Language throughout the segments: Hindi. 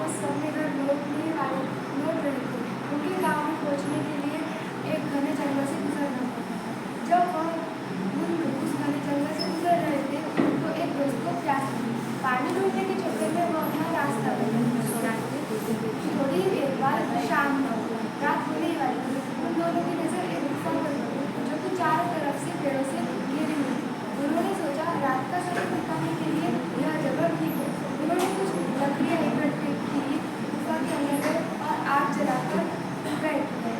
उस अपने घर लौटने वाले लौट रहे थे। उनके गांव में पहुंचने के लिए एक घने जंगल से गुजरना पड़ा। जब वह उस घने जंगल से गुजर रहे थे तो एक दोस्त को प्यास लगी। पानी ढूंढने के चक्कर में वह अपना रास्ता बदल। थोड़ी ही देर बाद शाम हो गई। रात होने ही वाली थी। उन दोनों की नजर एक गुफा पर पड़ी जो कि चारों तरफ से पेड़ों से घिरी हुई थी। उन्होंने सोचा रात का समय बिताने के लिए यह जगह ठीक है। उन्होंने कुछ लकड़ियां इकट्ठी की, गुफा के अंदर गए और आग जलाकर बैठ गए।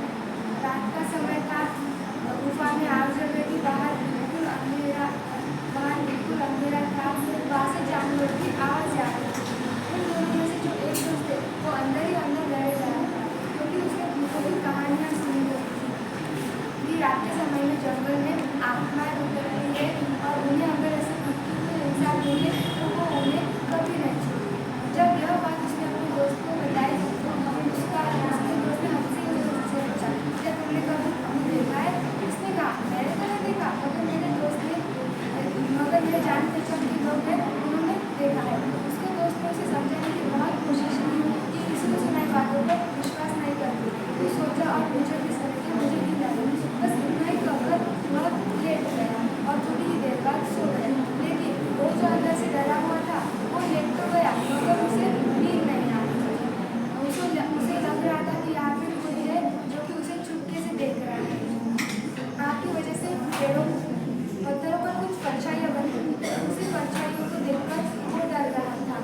रात का समय था। गुफा में आग जल रही थी। बाहर बिल्कुल अंधेरा था। वहां से जानवर की आवाज आ रही थी। उन दोनों में से जो एक दोस्त थे वो अंदर ही अंदर लड़ रहा था क्योंकि उसने भूतों की कहानियां सुनी थी। रात के समय में जंगल में आत्माएं उतरती है और उन्हें अगर ऐसे कुत्ते को इंसान मिले तो वो उन्हें कभी नहीं छोड़े। जब यह बात उसने अपने दोस्त को बताई तो उसके दोस्त ने हंसी से पूछा, क्या तुमने कभी देखा है? उसने कहा, मैंने तो नहीं देखा, मगर मेरे दोस्त ने मगर मेरे जान पहचान के लोग हैं, उन्होंने देखा है। उसके दोस्त ने उसे समझाने की बहुत कोशिश की कि इसको सुनाई बातों पर विश्वास नहीं करते। वो सोचा और पूछा किस तरह की मुझे नींद आ रही। बस इतना ही कहकर वह लेट गया और थोड़ी ही देर बाद सो गया। लेकिन वो जो अंदर से डरा हुआ था वो लेट तो गया मगर उसे नींद नहीं आ रही थी। उसे लग रहा था कि यहाँ पे कोई है जो कि उसे चुपके से देख रहा है। आग की वजह से पत्थरों पर कुछ परछाइयां बन गई। उसी परछाइयों को देखकर वो डर रहा था।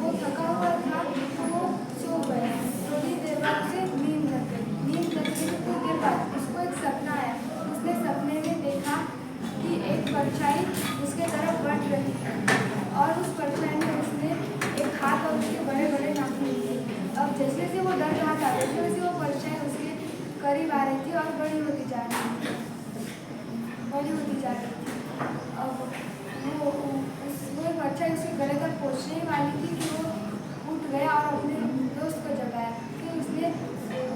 वो थका हुआ था तो वो सो गया। थोड़ी देर बाद उसे नींद लग गई। नींद लगने के कुछ देर बाद उसको एक सपना आया। उसने सपने में देखा कि एक परछाई उसके तरफ बढ़ रही है और उस परछाई में उसने एक हाथ और उसके बड़े बड़े नाखून थे। अब जैसे जैसे वो डर रहा था वैसे वैसे वो परछाई उसके करीब आ रही थी और बड़ी होती जा रही थी। अब वो परछाई उसके गले तक पहुँचने वाली थी कि वो उठ गया और अपने दोस्त को जगाया। फिर उसने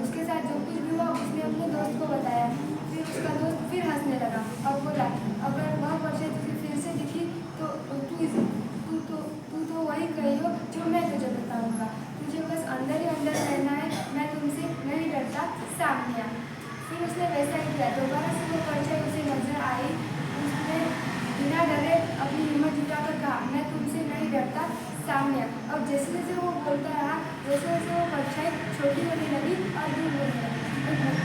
उसके साथ जो कुछ भी हुआ उसने अपने दोस्त को बताया। फिर उसका दोस्त फिर हंसने लगा और बोला, अगर वह परछाई तुझे फिर से दिखी तो तू तो वही कही हो जो मैं तुझे बताऊंगा। तुझे बस अंदर ही अंदर रहना है, मैं तुमसे नहीं डरता, सामने आ। फिर उसने वैसा ही किया। दोबारा से वो परछाई उसे नजर आई। उसने बिना डरे अपनी हिम्मत जुटाकर कहा, मैं तुमसे नहीं डरता, सामने आ। अब जैसे जैसे वो बोलता रहा वैसे वैसे वो परछाई छोटी होने लगी और दूर होने लगी।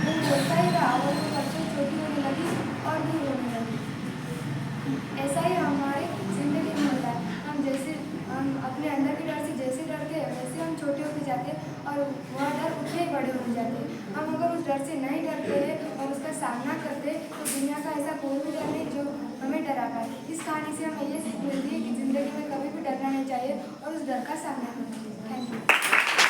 वो बोलता ही रहा और वो परछाई छोटी होने लगी और दूर होने लगी। ऐसा ही हमारे जिंदगी में होता है। हम अपने अंदर के डर से जैसे डरते हैं वैसे हम छोटे होते जाते हैं और वह डर उतने ही बड़े होते जाते हैं। हम अगर उस डर से नहीं डरते हैं और उसका सामना करते हैं तो दुनिया का ऐसा कोई भी डर नहीं जो हमें डरा पाए। इस कहानी से हमें ये सीख मिलती है कि ज़िंदगी में कभी भी डरना नहीं चाहिए और उस डर का सामना करना चाहिए। Thank you.